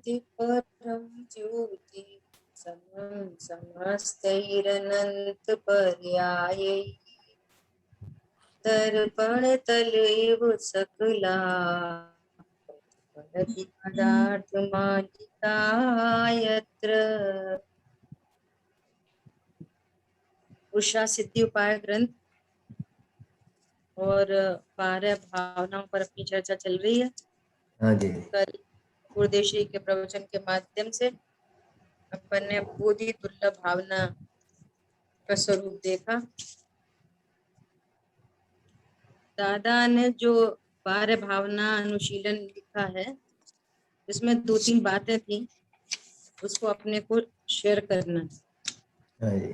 भाति परम ज्योति समं समस्तैरनंत पर्यायै दर्पण तलेव सकला पदार्थमादिता यत्र। उषा सिद्धि उपाय ग्रंथ और 12 भावनाओं पर अपनी चर्चा चल रही है। हाँ जी। कल गुरुदेशी के प्रवचन के माध्यम से अपन ने बोधि दुर्लभ भावना का स्वरूप देखा। दादा ने जो 12 भावना अनुशीलन लिखा है इसमें 2-3 बातें थी, उसको अपने को शेयर करना। हाँ जी।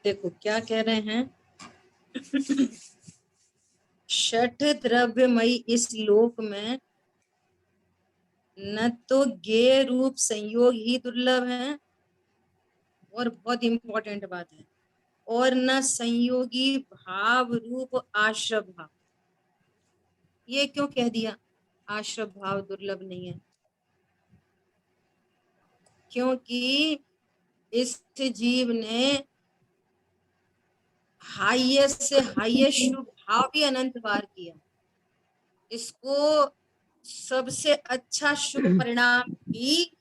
देखो क्या कह रहे हैं। षठ द्रव्यमयी इस लोक में न तो ज्ञेय रूप संयोग ही दुर्लभ है, और बहुत इंपॉर्टेंट बात है, और न संयोगी भाव रूप आश्रय भाव। ये क्यों कह दिया आश्रय भाव दुर्लभ नहीं है? क्योंकि इस जीव ने हाईएस्ट से हाईएस्ट शुभ भाव भी अनंत बार किया। इसको सबसे अच्छा शुभ परिणाम भी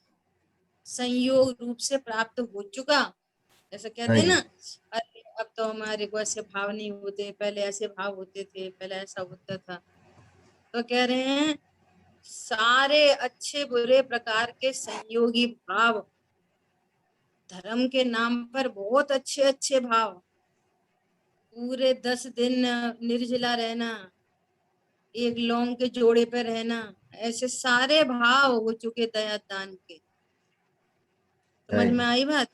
संयोग रूप से प्राप्त हो चुका। ऐसा कहते हैं ना, अरे अब तो हमारे को ऐसे भाव नहीं होते, पहले ऐसे भाव होते थे, पहले ऐसा होता था। तो कह रहे हैं सारे अच्छे बुरे प्रकार के संयोगी भाव, धर्म के नाम पर बहुत अच्छे अच्छे भाव, पूरे 10 दिन निर्जला रहना, एक लौंग के जोड़े पे रहना, ऐसे सारे भाव हो चुके दया दान के। समझ में आई बात?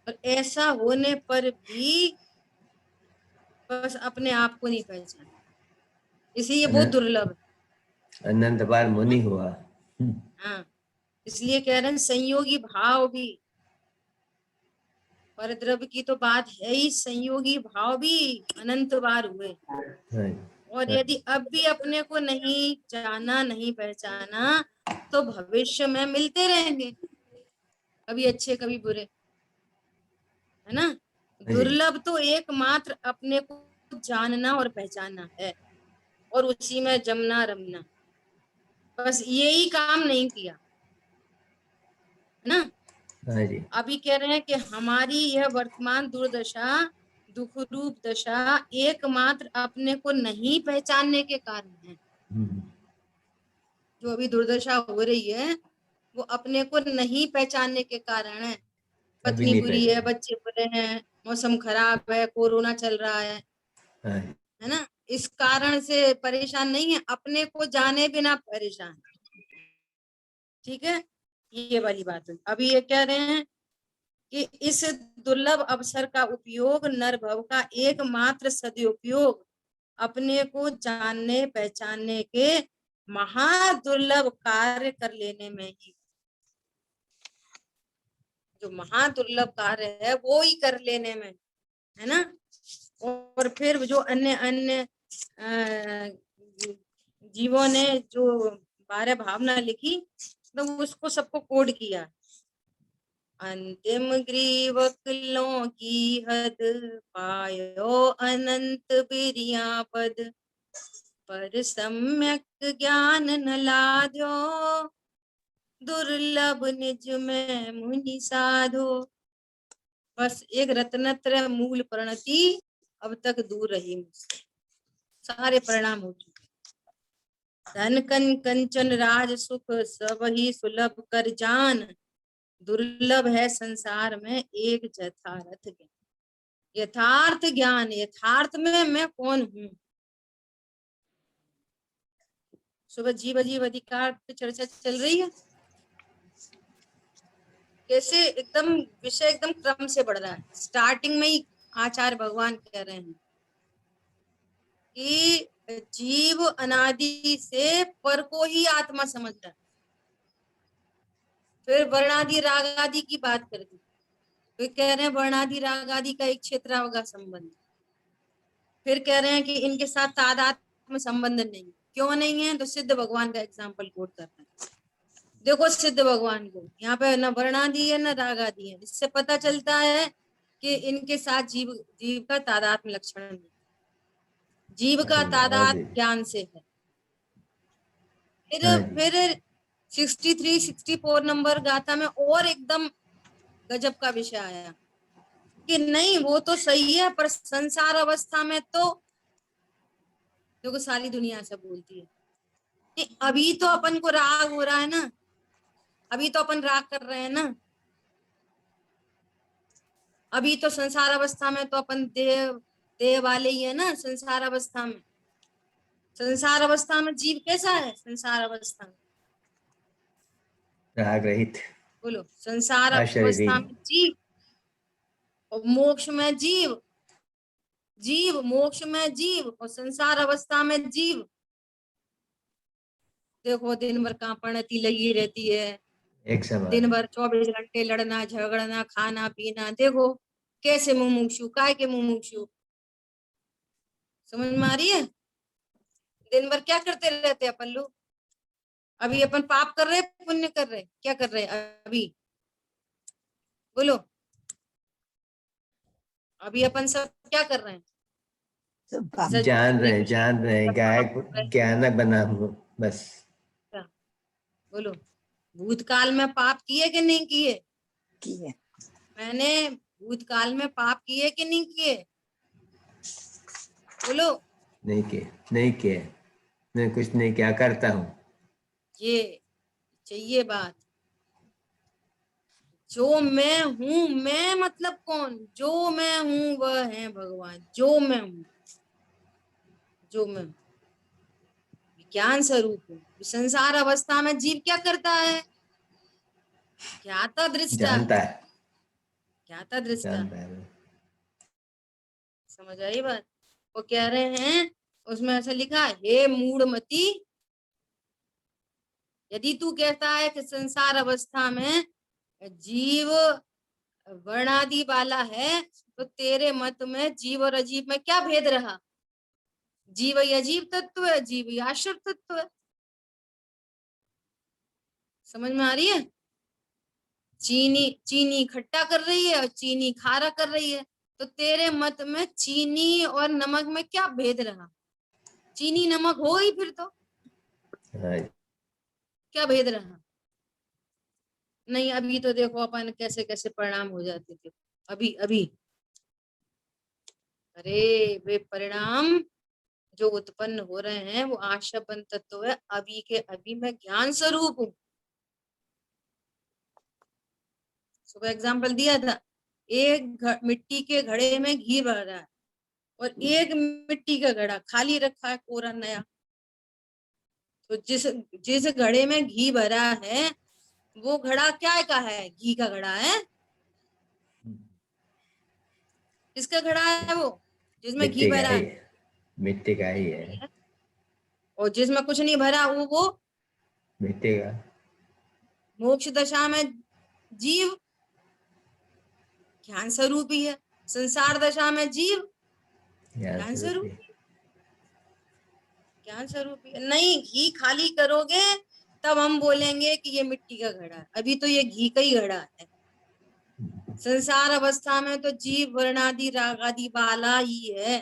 और ऐसा होने पर भी बस अपने आप को नहीं पहचाना, इसलिए ये बहुत दुर्लभ है। अनंत बार मुनि हुआ। हाँ, इसलिए कह रहे हैं संयोगी भाव भी, पर द्रव्य की तो बात है ही, संयोगी भाव भी अनंत बार हुए। और यदि अब भी अपने को नहीं जाना, नहीं पहचाना, तो भविष्य में मिलते रहेंगे, कभी अच्छे कभी बुरे, है ना। दुर्लभ तो एकमात्र अपने को जानना और पहचानना है, और उसी में जमना रमना, बस यही काम नहीं किया, है ना। अभी कह रहे हैं कि हमारी यह वर्तमान दुर्दशा, दुख रूप दशा एकमात्र अपने को नहीं पहचानने के कारण है। जो अभी दुर्दशा हो रही है वो अपने को नहीं पहचानने के कारण है। पत्नी बुरी है, बच्चे बुरे हैं, मौसम खराब है, कोरोना चल रहा है ना, इस कारण से परेशान नहीं है, अपने को जाने बिना परेशान। ठीक है, ये वाली बात है। अभी ये कह रहे हैं कि इस दुर्लभ अवसर का उपयोग नर भव का एकमात्र सदुपयोग अपने को जानने पहचानने के महादुर्लभ कार्य कर लेने में ही, जो महादुर्लभ कार्य है वो ही कर लेने में, है ना। और फिर जो अन्य अन्य जीवों ने जो 12 भावना लिखी तो उसको सबको कोड किया। अंतिम ग्रीव किलों की हद पायो अनंत बिरिया पद, पर सम्यक ज्ञान न लाद्यो दुर्लभ निज में मुनि साधो। बस एक रत्नत्रय मूल प्रणति अब तक दूर रही मुझसे, सारे परिणाम हो चुके। धन कन कंचन राज सुख सब ही सुलभ कर जान, दुर्लभ है संसार में एक यथार्थ ज्ञान। यथार्थ ज्ञान, यथार्थ में मैं कौन हूँ। सुबह जीव अजीव अधिकार पे चर्चा चल रही है, कैसे एकदम विषय एकदम क्रम से बढ़ रहा है। स्टार्टिंग में ही आचार्य भगवान कह रहे हैं कि जीव अनादि से पर को ही आत्मा समझता है। फिर वर्णादि रागादि की बात कर दी, फिर कह रहे हैं वर्णादि रागादि का एक क्षेत्रावगा संबंध। फिर कह रहे हैं कि इनके साथ तादात्म्य संबंध नहीं। क्यों नहीं है? तो सिद्ध भगवान का एग्जाम्पल कोट करता है। देखो सिद्ध भगवान को यहाँ पे न वर्णादि है न रागादि है। इससे पता चलता है कि इनके साथ जीव जीव का तादात्म्य लक्षण नहीं, जीव का हाँ तादाद जी। ज्ञान से है। हाँ जी। फिर 63 64 नंबर गाथा में और एकदम गजब का विषय आया कि नहीं वो तो सही है, पर संसार अवस्था में तो देखो सारी दुनिया से बोलती है कि अभी तो अपन को राग हो रहा है ना, अभी तो अपन राग कर रहे हैं ना, अभी तो संसार अवस्था में तो अपन देह देह वाले ही है ना। संसार अवस्था में, संसार अवस्था में जीव कैसा है? संसार अवस्था में राग रहित, बोलो, संसार अशरीरी। अवस्था में जीव और मोक्ष में जीव, जीव मोक्ष में जीव और संसार अवस्था में जीव। देखो दिन भर कहाँ पड़ती लगी रहती है, एक दिन समान। भर 24 घंटे लड़ना झगड़ना खाना पीना। देखो कैसे मुमुक्षु, काय के मुमुक्षु, समझ में आ रही है? दिन भर क्या करते रहते हैं अपन लोग? अभी अपन पाप कर रहे पुण्य कर रहे, क्या कर रहे अभी? बोलो, अभी अपन सब क्या कर रहे हैं? सब पाप जान रहे हैं, कृष्ण जान रहे हैं, पाप गायक कर रहे ज्ञानक बना हूँ बस। हैं। बोलो, भूतकाल में पाप किए कि नहीं किए? किए। मैंने भूतकाल में पाप किए कि नहीं किए? बोलो, नहीं किए, नहीं किए, मैं कुछ नहीं क्या करता हूँ। ये चाहिए बात। जो मैं हूं, मैं मतलब कौन? जो मैं हूं वह है भगवान। जो मैं हूं, जो मैं हूं विज्ञान स्वरूप हूँ। संसार अवस्था में जीव क्या करता है? ज्ञाता दृष्टा है, जानता है, ज्ञाता दृष्टा है। जानता है। समझ आई बात? वो कह रहे हैं उसमें ऐसा लिखा, हे मूढ़मती, यदि तू कहता है कि संसार अवस्था में जीव वर्णादि वाला है, तो तेरे मत में जीव और अजीव में क्या भेद रहा? जीव ही अजीव तत्व है, जीव ही आश्रित तत्व है। समझ में आ रही है? चीनी चीनी खट्टा कर रही है और चीनी खारा कर रही है, तो तेरे मत में चीनी और नमक में क्या भेद रहा? चीनी नमक हो ही फिर तो, हाँ। क्या भेद रहा? नहीं, अभी तो देखो अपन कैसे कैसे परिणाम हो जाते थे अभी अभी। अरे वे परिणाम जो उत्पन्न हो रहे हैं वो आशापन तत्व है। अभी के अभी मैं ज्ञान स्वरूप हूँ। सुबह एग्जाम्पल दिया था, एक मिट्टी के घड़े में घी भर रहा है और एक मिट्टी का घड़ा खाली रखा है, कोरा नया। तो जिस जिस घड़े में घी भरा है वो घड़ा क्या का है? घी का घड़ा है। किसका घड़ा है वो? जिसमें घी मिट्टी का भरा ही, है। मिट्टी का ही है। और जिसमें कुछ नहीं भरा वो मिट्टी का। मोक्ष दशा में जीव ज्ञान स्वरूप ही है। संसार दशा में जीव ज्ञान ज्ञान स्वरूप स्वरूप ही। ही, ज्ञान स्वरूप ही है। नहीं, घी खाली करोगे तब हम बोलेंगे कि ये मिट्टी का घड़ा है, अभी तो ये घी का ही घड़ा है। संसार अवस्था में तो जीव वर्णादि रागादि वाला ही है।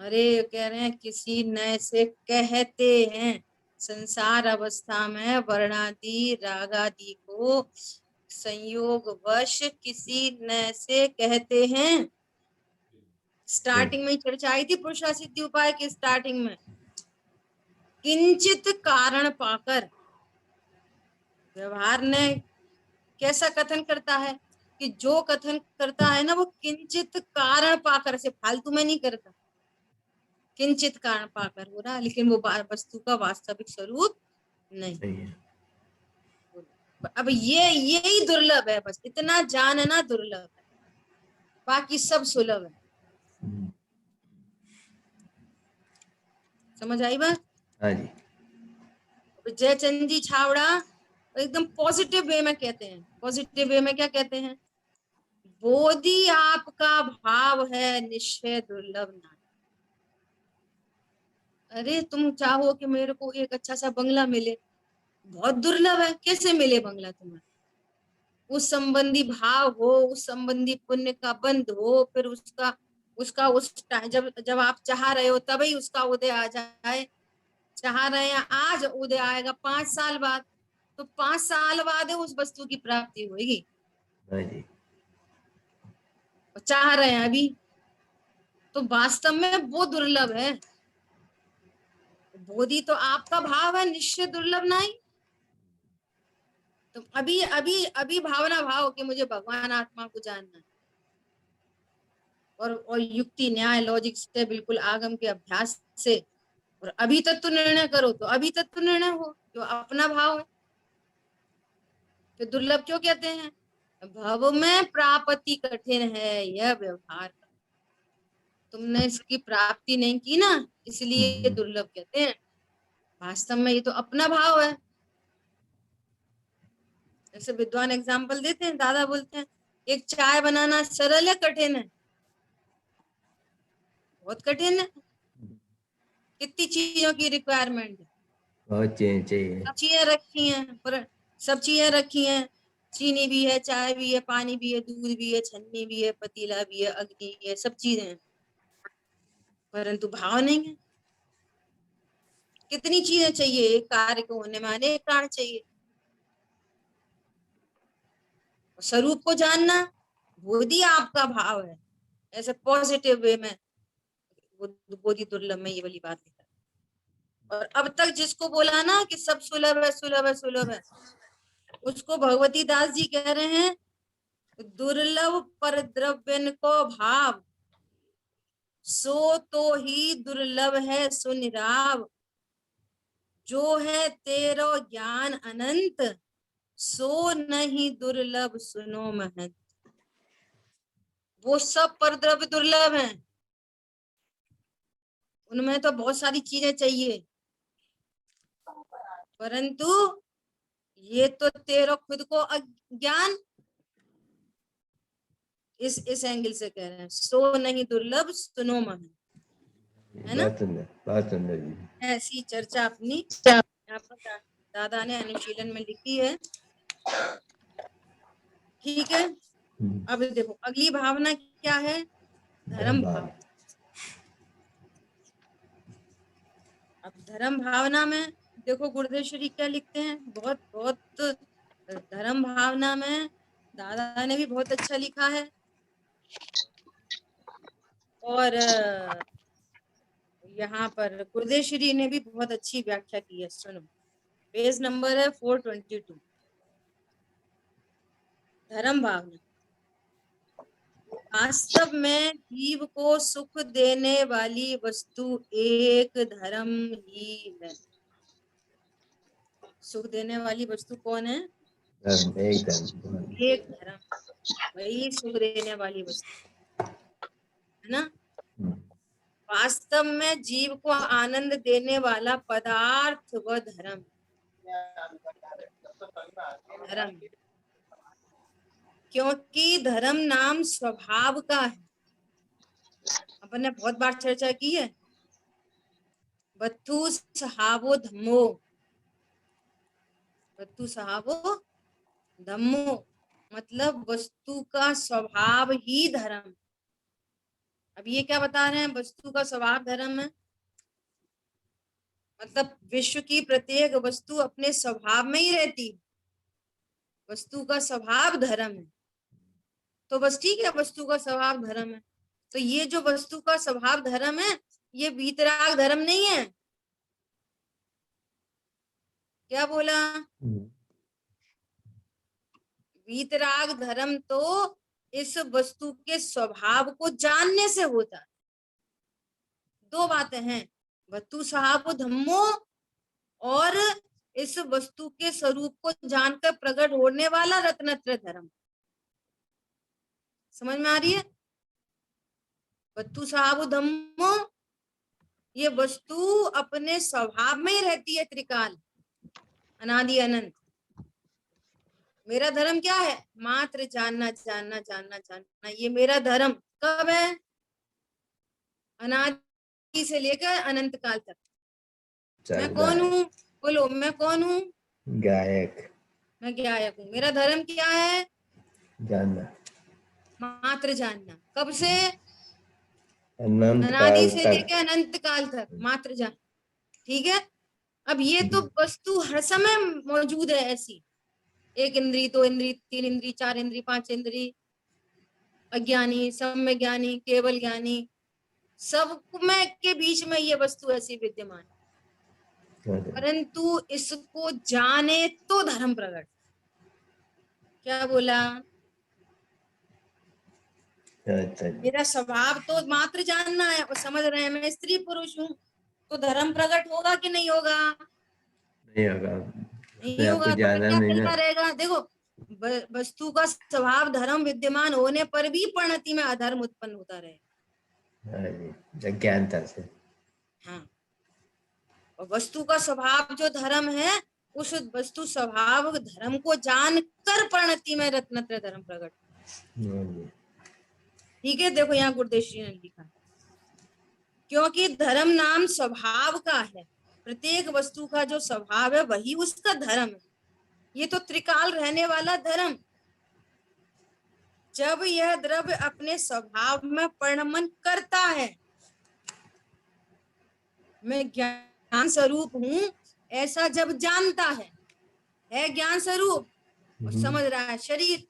अरे कह रहे हैं किसी नए से कहते हैं, संसार अवस्था में वर्णादि रागादि को संयोग वश किसी नए से कहते हैं। स्टार्टिंग में चर्चा आई थी पुरुषा सिद्धि उपाय की स्टार्टिंग में, किंचित कारण पाकर। व्यवहार ने कैसा कथन करता है कि जो कथन करता है ना वो किंचित कारण पाकर, से फालतू में नहीं करता। किंचित कारण पाकर हो रहा, लेकिन वो वस्तु का वास्तविक स्वरूप नहीं। नहीं है। अब ये यही दुर्लभ है, बस इतना जानना दुर्लभ है, बाकी सब सुलभ है। समझ आई बात? हाँ जी। जयचंद जी छावड़ा एकदम पॉजिटिव वे में कहते हैं। पॉजिटिव वे में क्या कहते हैं? बोधि आपका भाव है निश्चय दुर्लभ ना। अरे तुम चाहो कि मेरे को एक अच्छा सा बंगला मिले, बहुत दुर्लभ है, कैसे मिले बंगला तुम्हें? उस संबंधी भाव हो, उस संबंधी पुण्य का बंध हो, फिर उसका उसका उस जब जब आप चाह रहे हो तभी उसका उदय आ जाए। चाह रहे हैं आज, उदय आएगा 5 साल बाद, तो 5 साल बाद उस वस्तु की प्राप्ति होगी। हाँ जी। और चाह रहे हैं अभी, तो वास्तव में वो दुर्लभ है। बोधि तो आपका भाव है, निश्चय दुर्लभ नहीं। तो अभी अभी अभी भावना भाव कि मुझे भगवान आत्मा को जानना है, और युक्ति न्याय लॉजिक से, बिल्कुल आगम के अभ्यास से, और अभी तत्व निर्णय करो, तो अभी तत्व निर्णय हो, जो अपना भाव है। तो दुर्लभ क्यों कहते हैं? भव में प्राप्ति कठिन है यह व्यवहार, तुमने इसकी प्राप्ति नहीं की ना, इसलिए दुर्लभ कहते हैं। वास्तव में ये तो अपना भाव है। जैसे विद्वान एग्जाम्पल देते हैं, दादा बोलते हैं एक चाय बनाना सरल है कठिन है? बहुत कठिन है। कितनी चीजों की रिक्वायरमेंट है, बहुत चाहिए। सब चीजें रखी हैं, पर सब चीजें रखी हैं, चीनी भी है, चाय भी है, पानी भी है, दूध भी है, छन्नी भी है, पतीला भी है, अग्नि भी है, सब चीजें हैं, परंतु भाव नहीं है। कितनी चीजें चाहिए एक कार्य को होने में, अनेक कारण चाहिए। स्वरूप को जानना बोधि आपका भाव है, ऐसे पॉजिटिव वे में बोधि दुर्लभ में ये वाली बात लिखा है। और अब तक जिसको बोला ना कि सब सुलभ है, सुलभ है, सुलभ है, उसको भगवती दास जी कह रहे हैं दुर्लभ पर द्रव्यन को भाव, सो तो ही दुर्लभ है सुनिराव, जो है तेरो ज्ञान अनंत, सो नहीं दुर्लभ सुनो महंत। वो सब पर द्रव्य दुर्लभ हैं, उनमें तो बहुत सारी चीजें चाहिए, परंतु ये तो तेरो खुद को अज्ञान, इस एंगल से कह रहे हैं सो नहीं दुर्लभ सुनो महंत, है ना? बहुत सुंदर जी। ऐसी चर्चा अपनी यहाँ पर दादा ने अनुशीलन में लिखी है। ठीक है, अब देखो अगली भावना क्या है? धर्म भाव। अब धर्म भावना में देखो गुरुदेवश्री क्या लिखते हैं, बहुत बहुत धर्म भावना में दादा ने भी बहुत अच्छा लिखा है, और यहाँ पर गुरुदेवश्री ने भी बहुत अच्छी व्याख्या की है। सुनो, पेज नंबर है 422, धर्म भावना। वास्तव में जीव को सुख देने वाली वस्तु एक धर्म ही है। सुख देने वाली वस्तु कौन है? एक धर्म, वही सुख देने वाली वस्तु है ना। वास्तव में जीव को आनंद देने वाला पदार्थ व धर्म, धर्म, क्योंकि धर्म नाम स्वभाव का है। अपन ने बहुत बार चर्चा की है, वत्तु सहावो धम्मो, वत्तु सहावो धम्मो, मतलब वस्तु का स्वभाव ही धर्म। अब ये क्या बता रहे हैं? वस्तु का स्वभाव धर्म है, मतलब विश्व की प्रत्येक वस्तु अपने स्वभाव में ही रहती, वस्तु का स्वभाव धर्म है। तो बस ठीक है, वस्तु का स्वभाव धर्म है, तो ये जो वस्तु का स्वभाव धर्म है, ये वीतराग धर्म नहीं है। क्या बोला? वीतराग धर्म तो इस वस्तु के स्वभाव को जानने से होता है। दो बातें हैं, वस्तु स्वभाव धम्मो, और इस वस्तु के स्वरूप को जानकर प्रकट होने वाला रत्नत्रय धर्म। समझ में आ रही है? वस्तु स्वभाव धम्मो, ये वस्तु अपने स्वभाव में ही रहती है, त्रिकाल, अनादि अनंत। मेरा धर्म क्या है? मात्र जानना जानना जानना जानना, ये मेरा धर्म कब है? अनादि से लेकर अनंत काल तक। मैं कौन हूँ? बोलो, मैं कौन हूँ? गायक। मैं गायक हूँ। मेरा धर्म क्या है? जानना। मात्र जानना। कब से? अनंत अनादि काल से तक। लेकर अनंत काल तक मात्र जान। ठीक है। अब ये तो वस्तु हर समय मौजूद है ऐसी, एक इंद्री, दो इंद्री, तीन इंद्री, चार इंद्री, पांच इंद्री, अज्ञानी, सम्य ज्ञानी, केवल ज्ञानी, सब में के बीच में ये वस्तु ऐसी विद्यमान, परंतु इसको जाने तो धर्म प्रकट। क्या बोला? अच्छा। मेरा स्वभाव तो मात्र जानना है और समझ रहे हैं मैं स्त्री पुरुष हूँ, तो धर्म प्रकट होगा कि नहीं होगा? नहीं होगा। नहीं होगा। तो फिर जाना क्या नहीं ना। चलता रहेगा? देखो, वस्तु का स्वभाव धर्म विद्यमान होने पर भी परिणति में अधर्म उत्पन्न होता रहेगा। हाँ जी, अज्ञानता से। हाँ, और वस्तु का स्वभाव जो धर्म है, उस वस्तु स्वभाव धर्म को जानकर परिणति में रत्नत्र धर्म प्रकट। हाँ जी। ठीक है, देखो यहाँ गुरुदेव जी ने लिखा, क्योंकि धर्म नाम स्वभाव का है, प्रत्येक वस्तु का जो स्वभाव है वही उसका धर्म है। ये तो त्रिकाल रहने वाला धर्म। जब यह द्रव्य अपने स्वभाव में परिणमन करता है, मैं ज्ञान स्वरूप हूँ ऐसा जब जानता है ज्ञान स्वरूप और समझ रहा है शरीर,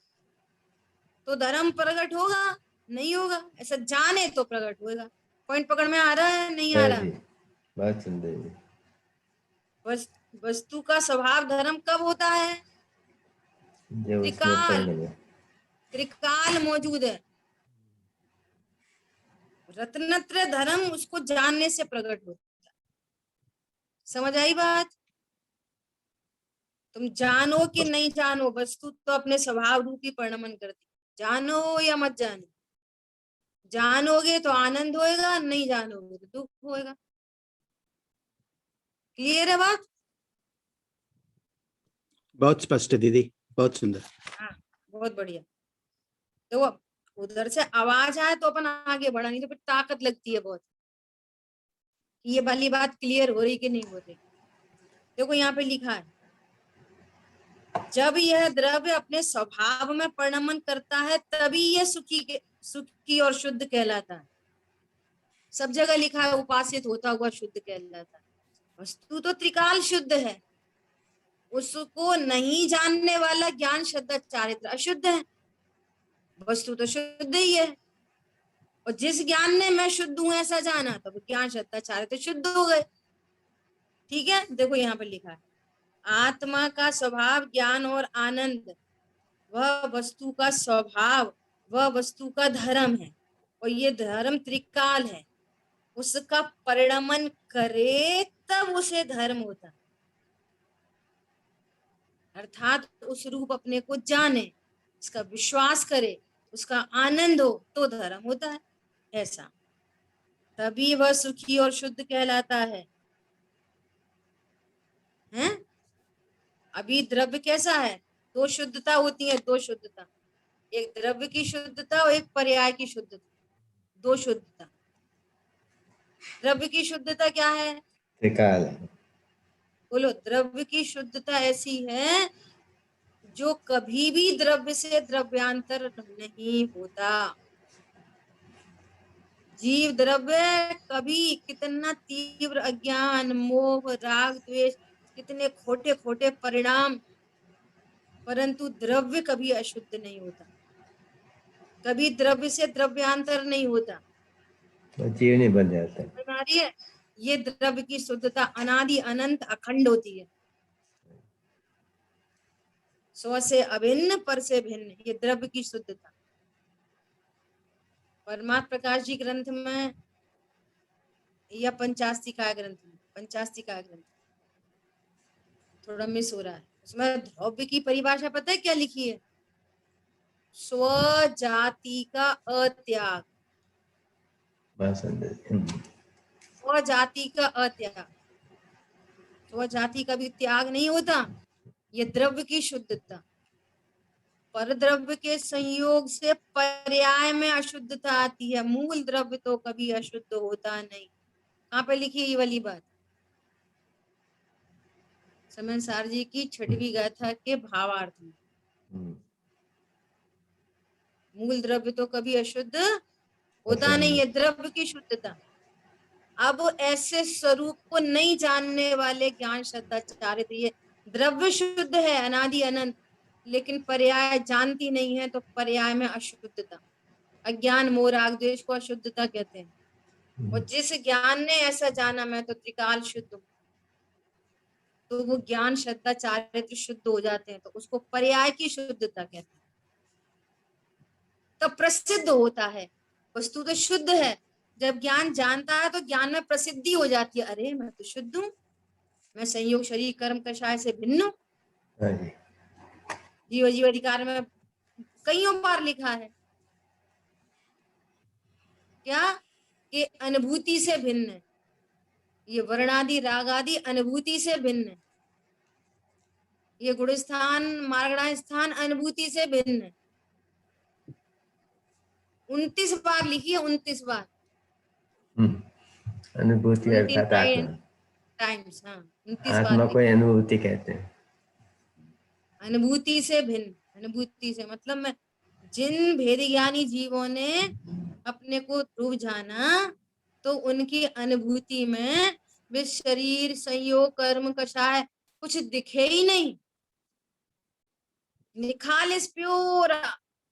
तो धर्म प्रकट होगा? नहीं होगा। ऐसा जाने तो प्रकट होगा। पॉइंट पकड़ में आ रहा है? नहीं आ रहा? बहुत सुंदर जी। वस्तु का स्वभाव धर्म कब होता है? जो उसमें परिणम है। त्रिकाल मौजूद है। रत्नत्र धर्म उसको जानने से प्रकट होता है। समझ आई बात? तुम जानो कि नहीं जानो, वस्तु तो अपने स्वभाव रूपी परिणमन करती। जानो या मत जानो, जानोगे तो आनंद होएगा, नहीं जानोगे तो दुख होएगा। क्लियर है बात? बहुत स्पष्ट है दीदी, बहुत सुंदर। हाँ, बहुत बढ़िया। तो उधर से आवाज आए तो अपन आगे बढ़ा, नहीं तो फिर ताकत लगती है बहुत। ये वाली बात क्लियर हो रही कि नहीं हो रही? देखो यहाँ पे लिखा है, जब यह द्रव्य अपने स्वभाव में परिणमन करता है तभी यह सुखी और शुद्ध कहलाता है। सब जगह लिखा है उपासित होता हुआ शुद्ध कहलाता है। वस्तु तो त्रिकाल शुद्ध है, उसको नहीं जानने वाला ज्ञान श्रद्धा चारित्र अशुद्ध है। वस्तु तो शुद्ध ही है, और जिस ज्ञान ने मैं शुद्ध हूं ऐसा जाना, तो ज्ञान श्रद्धा चारित्र शुद्ध हो गए। ठीक है, देखो यहाँ पे लिखा है, आत्मा का स्वभाव ज्ञान और आनंद, वह वस्तु का स्वभाव, वह वस्तु का धर्म है, और ये धर्म त्रिकाल है। उसका परिणमन करे तब उसे धर्म होता, अर्थात उस रूप अपने को जाने, इसका विश्वास करे, उसका आनंद हो तो धर्म होता है। ऐसा तभी वह सुखी और शुद्ध कहलाता है। हैं? अभी द्रव्य कैसा है? दो शुद्धता होती है, दो शुद्धता, एक द्रव्य की शुद्धता और एक पर्याय की शुद्धता। दो शुद्धता। द्रव्य की शुद्धता क्या है? त्रिकाल। बोलो, द्रव्य की शुद्धता ऐसी है जो कभी भी द्रव्य से द्रव्यांतर नहीं होता। जीव द्रव्य कभी कितना तीव्र अज्ञान, मोह, राग, द्वेष, कितने खोटे खोटे परिणाम, परंतु द्रव्य कभी अशुद्ध नहीं होता, कभी द्रव्य से द्रव्यांतर नहीं होता। तो जीव नहीं बन जाता। समझ आ रही है? ये द्रव्य की शुद्धता अनादि अनंत अखंड होती है, स्व से अभिन्न पर से भिन्न, ये द्रव्य की शुद्धता। परमात्म प्रकाश जी ग्रंथ में या पंचास्तिकाय ग्रंथ में, पंचास्तिकाय ग्रंथ थोड़ा मिस हो रहा है, उसमें द्रव्य की परिभाषा पता है क्या लिखी है? स्व जाति का अत्याग। बहुत सुंदर। स्व जाति का अत्याग, स्व जाति का भी त्याग नहीं होता। ये द्रव्य की शुद्धता, पर द्रव्य के संयोग से पर्याय में अशुद्धता आती है, मूल द्रव्य तो कभी अशुद्ध होता नहीं। कहाँ पे लिखी है ये वाली बात? समनसार जी की छठवीं गाथा के भावार्थ में। हम्म, मूल द्रव्य तो कभी अशुद्ध होता होता नहीं नहीं। है, द्रव्य की शुद्धता। अब ऐसे स्वरूप को नहीं जानने वाले ज्ञान श्रद्धा चारित्र, ये द्रव्य शुद्ध है अनादि अनंत, लेकिन पर्याय जानती नहीं है, तो पर्याय में अशुद्धता, अज्ञान मोह राग द्वेष को अशुद्धता कहते हैं। और जिस ज्ञान ने ऐसा जाना मैं तो त्रिकाल शुद्ध हूं, तो वो ज्ञान श्रद्धा चारित्र शुद्ध हो जाते हैं, तो उसको पर्याय की शुद्धता कहते हैं। तब प्रसिद्ध होता है, वस्तु तो शुद्ध है, जब ज्ञान जानता है तो ज्ञान में प्रसिद्धि हो जाती है, अरे मैं तो शुद्ध हूँ, मैं संयोग शरीर कर्म कषाय से भिन्न हूँ। हाँ जी। जीव जीव अधिकार में कईयों बार लिखा है क्या, कि अनुभूति से भिन्न है, ये वर्णादि रागादि अनुभूति से भिन्न है, ये गुण स्थान मार्गणा स्थान अनुभूति से भिन्न है। 29 बार लिखी है, 29 बार, अनुभूति अर्थात आत्मा। टाइम्स, हाँ 29 बार आत्मा को लिखी। अनुभूति कहते हैं। अनुभूति से भिन्न, अनुभूति से मतलब मैं, जिन भेद ज्ञानी जीवों ने अपने को ध्रुव जाना, तो उनकी अनुभूति में वे शरीर संयोग कर्म कषाय कुछ दिखे ही नहीं, निखालिस प्योर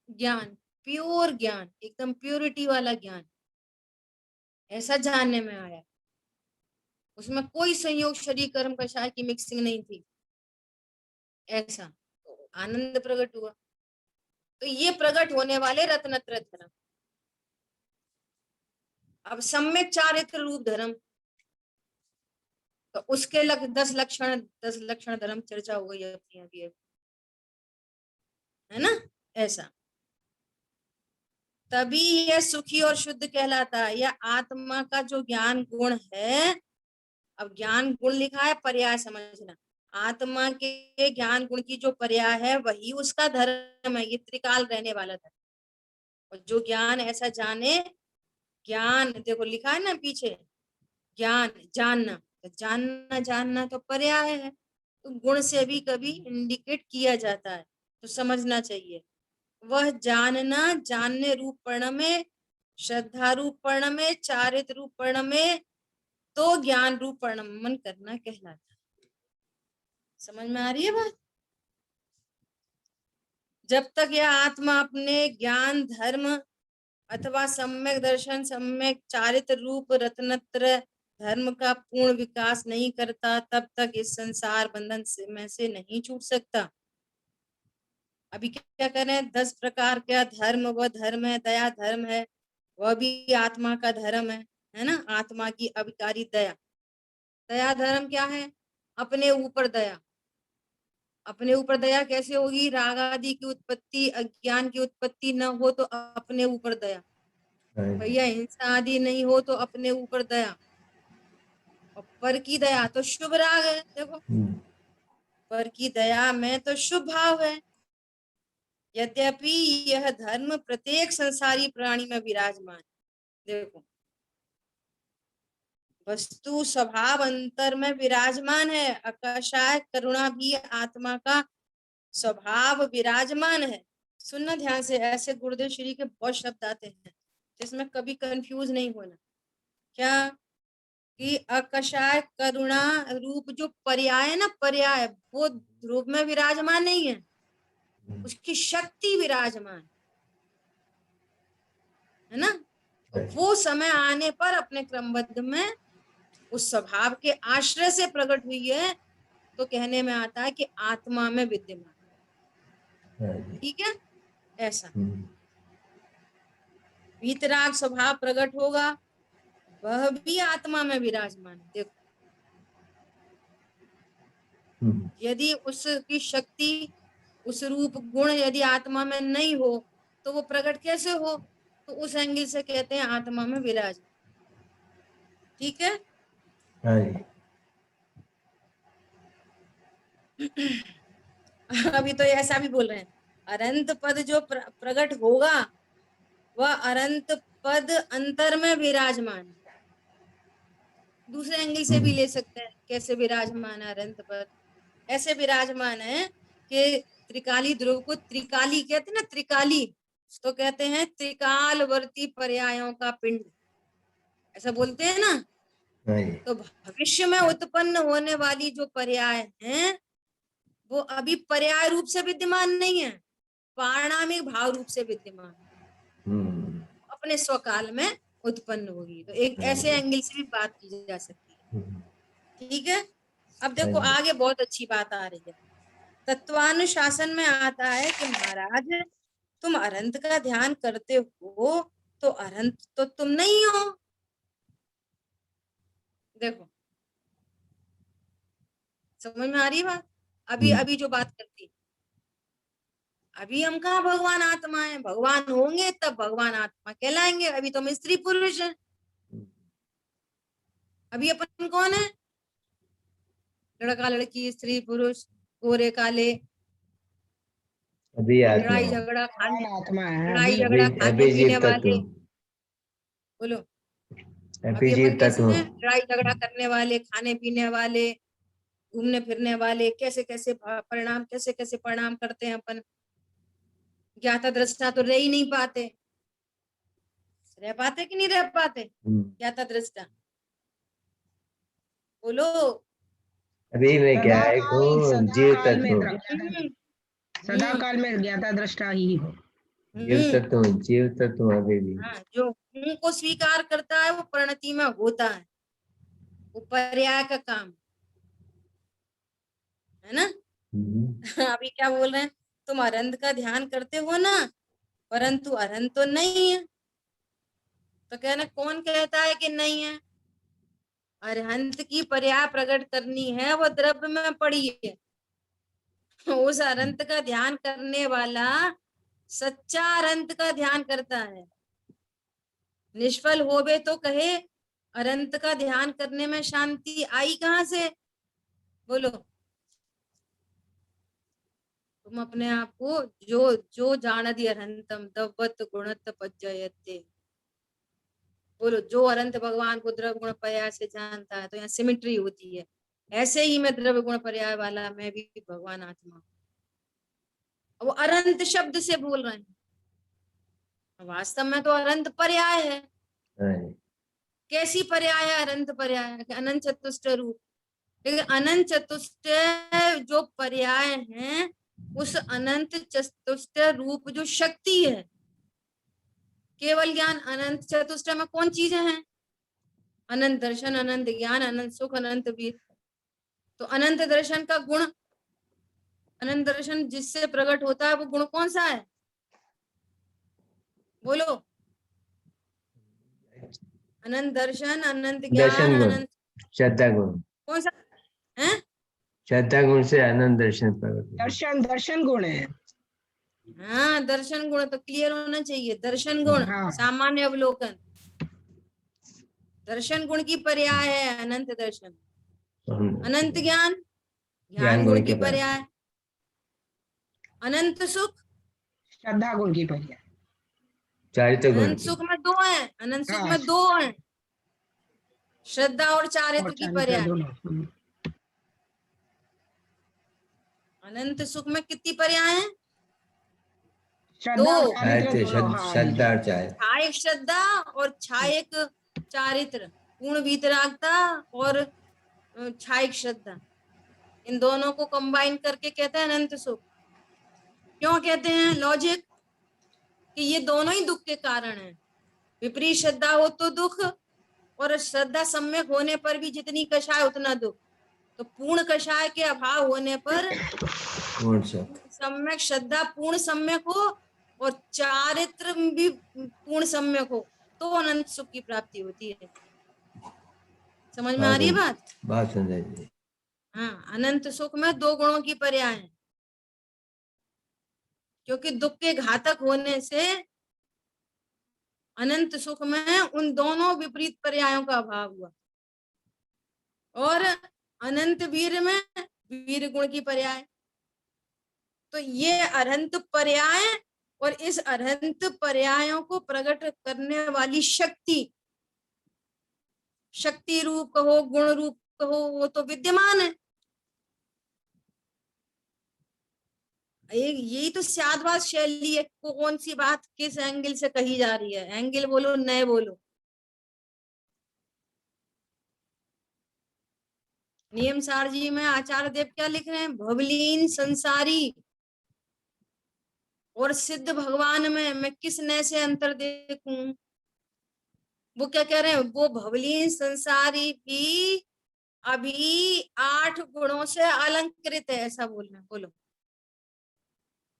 ज्ञान, प्योर ज्ञान, एकदम प्योरिटी वाला ज्ञान, ऐसा जानने में आया। उसमें कोई संयोग शरीर कर्म कषाय की मिक्सिंग नहीं थी, ऐसा तो आनंद प्रकट हुआ। तो ये प्रकट होने वाले रत्नत्रय धर्म। अब सम्यक चारित्र रूप धर्म, तो उसके 10 लक्षण धर्म चर्चा हो गई अपनी अभी, है ना, ऐसा। तभी यह सुखी और शुद्ध कहलाता है। यह आत्मा का जो ज्ञान गुण है, अब ज्ञान गुण लिखा है, पर्याय समझना, आत्मा के ज्ञान गुण की जो पर्याय है वही उसका धर्म है, ये त्रिकाल रहने वाला धर्म। और जो ज्ञान ऐसा जाने, ज्ञान देखो लिखा है ना पीछे, ज्ञान जानना, तो जानना जानना तो पर्याय है, तो गुण से भी कभी इंडिकेट किया जाता है, तो समझना चाहिए। वह जानना जानने रूप पर्ण में, श्रद्धा रूप पर्ण में, चारित्र रूप पर्ण में, तो ज्ञान रूप परिणमन करना कहलाता है। समझ में आ रही है बात? जब तक यह आत्मा अपने ज्ञान धर्म अथवा सम्यक दर्शन सम्यक चारित्र रूप रत्नत्रय धर्म का पूर्ण विकास नहीं करता, तब तक इस संसार बंधन में से नहीं छूट सकता। अभी क्या करें, 10 प्रकार का धर्म, वह धर्म है, दया धर्म है, वह भी आत्मा का धर्म है ना, आत्मा की अविकारी दया। दया धर्म क्या है, अपने ऊपर दया। अपने ऊपर दया कैसे होगी, राग आदि की उत्पत्ति अज्ञान की उत्पत्ति न हो तो अपने ऊपर दया, भैया हिंसा आदि नहीं हो तो अपने ऊपर दया, और पर की दया तो शुभ राग है। देखो पर की दया में तो शुभ भाव है। यद्यपि यह धर्म प्रत्येक संसारी प्राणी में विराजमान, देखो वस्तु स्वभाव अंतर में विराजमान है, अकशाय करुणा भी आत्मा का स्वभाव विराजमान है। सुनना ध्यान से, ऐसे गुरुदेव श्री के बहुत शब्द आते हैं जिसमें कभी कंफ्यूज नहीं होना। क्या कि अकशाय करुणा रूप जो पर्याय है ना, पर्याय वो ध्रुव में विराजमान नहीं है, उसकी शक्ति विराजमान है ना। तो वो समय आने पर अपने क्रमबद्ध में उस स्वभाव के आश्रय से प्रकट हुई है, तो कहने में आता है कि आत्मा में विद्यमान, ठीक है ऐसा। वीतराग स्वभाव प्रकट होगा, वह भी आत्मा में विराजमान है। देखो यदि उसकी शक्ति उस रूप गुण यदि आत्मा में नहीं हो तो वो प्रकट कैसे हो, तो उस एंगल से कहते हैं आत्मा में विराज, ठीक है। अभी तो ऐसा भी बोल रहे हैं, अनंत पद जो प्रकट होगा वह अनंत पद अंतर में विराजमान, दूसरे एंगल से भी ले सकते हैं कैसे विराजमान है अनंत पद। ऐसे विराजमान है कि त्रिकाली ध्रुव को त्रिकाली कहते हैं ना, त्रिकाली तो कहते हैं त्रिकालवर्ती पर्यायों का पिंड, ऐसा बोलते हैं ना। हाँ जी। तो भविष्य में उत्पन्न होने वाली जो पर्याय हैं वो अभी पर्याय रूप से विद्यमान नहीं है, पारणामिक भाव रूप से विद्यमान, अपने स्वकाल में उत्पन्न होगी। तो एक ऐसे एंगल से भी बात की जा सकती है। ठीक है, अब देखो हाँ जी। आगे बहुत अच्छी बात आ रही है। तत्वानुशासन में आता है कि महाराज तुम अनंत का ध्यान करते हो तो अनंत तो तुम नहीं हो। देखो समझ में आ रही है बात? अभी अभी जो बात करती, अभी हम कहा भगवान आत्मा है, भगवान होंगे तब भगवान आत्मा कहलाएंगे। अभी तो हम स्त्री पुरुष हैं। अभी अपन कौन है? लड़का लड़की, स्त्री पुरुष, गोरे काले, अभी आत्मा लड़ाई हो। झगड़ा खाने, आत्मा है लड़ाई अभी। झगड़ा खाने पीने अभिजीव तत्व, वाले, बोलो अभी अभिजीव अपन कैसे तत्व। हैं? लड़ाई झगड़ा करने वाले, खाने पीने वाले, घूमने फिरने वाले, कैसे कैसे परिणाम, कैसे कैसे परिणाम करते हैं अपन। ज्ञाता दृष्टा तो रह ही नहीं पाते, रह पाते कि नहीं रह पाते ज्ञाता दृष्टा? बोलो। अभी में क्या है को जीव तत्व, सदा काल में ज्ञाता दृष्टा ही हो। जीव तत्व अभी भी। हाँ, जो को स्वीकार करता है वो परिणति में होता है, वो पर्याय का काम है ना। अभी क्या बोल रहे हैं? तुम अरंत का ध्यान करते हो ना, परंतु अरंत तो नहीं है। तो कहना कौन कहता है कि नहीं है? अरहंत की पर्याय प्रकट करनी है, वो द्रव्य में पड़ी है। उस अरंत का ध्यान करने वाला सच्चा अरंत का ध्यान करता है। निष्फल होवे तो कहे अरंत का ध्यान करने में शांति आई कहां से? बोलो। तुम अपने आप को जो जो जानदि अरहंतम दवत गुणत पज्जयते, बोलो जो अरंत भगवान को द्रव्य गुण पर्याय से जानता है। तो यहाँ सिमिट्री होती है। ऐसे ही मैं द्रव्य गुण पर्याय वाला, मैं भी भगवान आत्मा। वो अनंत शब्द से बोल रहे हैं, वास्तव में तो अनंत पर्याय है। कैसी पर्याय है? अनंत पर्याय है, अनंत चतुष्ट रूप। लेकिन अनंत चतुष्ट जो पर्याय हैं, उस अनंत चतुष्ट रूप जो शक्ति है, केवल ज्ञान, अनंत चतुष्ट में कौन चीजें हैं? अनंत दर्शन, अनंत ज्ञान, अनंत सुख, अनंत वीर। तो अनंत दर्शन का गुण, अनंत दर्शन जिससे प्रकट होता है, वो गुण कौन सा है? बोलो। अनंत दर्शन, अनंत ज्ञान, दर्शन गुण, अनंत श्रद्धा गुण। कौन सा है? श्रद्धा गुण से अनंत दर्शन प्रकट। दर्शन दर्शन गुण है। हाँ, दर्शन गुण तो क्लियर होना चाहिए। दर्शन गुण हाँ। सामान्य अवलोकन, दर्शन गुण की पर्याय है अनंत दर्शन। अनंत ज्ञान, ज्ञान गुण की पर्याय। अनंत सुख, श्रद्धा गुण की पर्याय। चारित्र गुण अनंत सुख में दो है, अनंत सुख में दो है, श्रद्धा और चारित्र की पर्याय। अनंत सुख में कितनी पर्याय है? दो। श्रद्धा और चारित्र। छायक श्रद्धा और छायक चारित्र, पूर्ण वीतरागता और छायक श्रद्धा, इन दोनों को कंबाइन करके कहते हैं अनंत सुख। क्यों कहते हैं? लॉजिक कि ये दोनों ही दुख के कारण हैं। विपरीत श्रद्धा हो तो दुख, और श्रद्धा सम्यक होने पर भी जितनी कषाय उतना दुख। तो पूर्ण कषाय के अभाव होने पर सम्यक श्रद्धा पूर्ण सम्यक हो और चारित्र भी पूर्ण सम्यक हो, तो अनंत सुख की प्राप्ति होती है। समझ में आ रही है बात? बात समझ जी। हाँ, अनंत सुख में दो गुणों की पर्याय है, क्योंकि दुख के घातक होने से अनंत सुख में उन दोनों विपरीत पर्यायों का अभाव हुआ। और अनंत वीर में वीर गुण की पर्याय। तो ये अरहंत पर्याय और इस अरहंत पर्यायों को प्रकट करने वाली शक्ति, शक्ति रूप कहो, गुण रूप कहो, वो तो विद्यमान है। एक यही तो स्यादवाद शैली है, कौन सी बात किस एंगल से कही जा रही है, एंगल बोलो नए बोलो। नियम सार जी में आचार्य देव क्या लिख रहे हैं, भवलीन संसारी और सिद्ध भगवान में मैं किस नए से अंतर देखूं। वो क्या कह रहे हैं, वो भवलीन संसारी भी अभी 8 गुणों से अलंकृत है, ऐसा बोल रहे हैं। बोलो,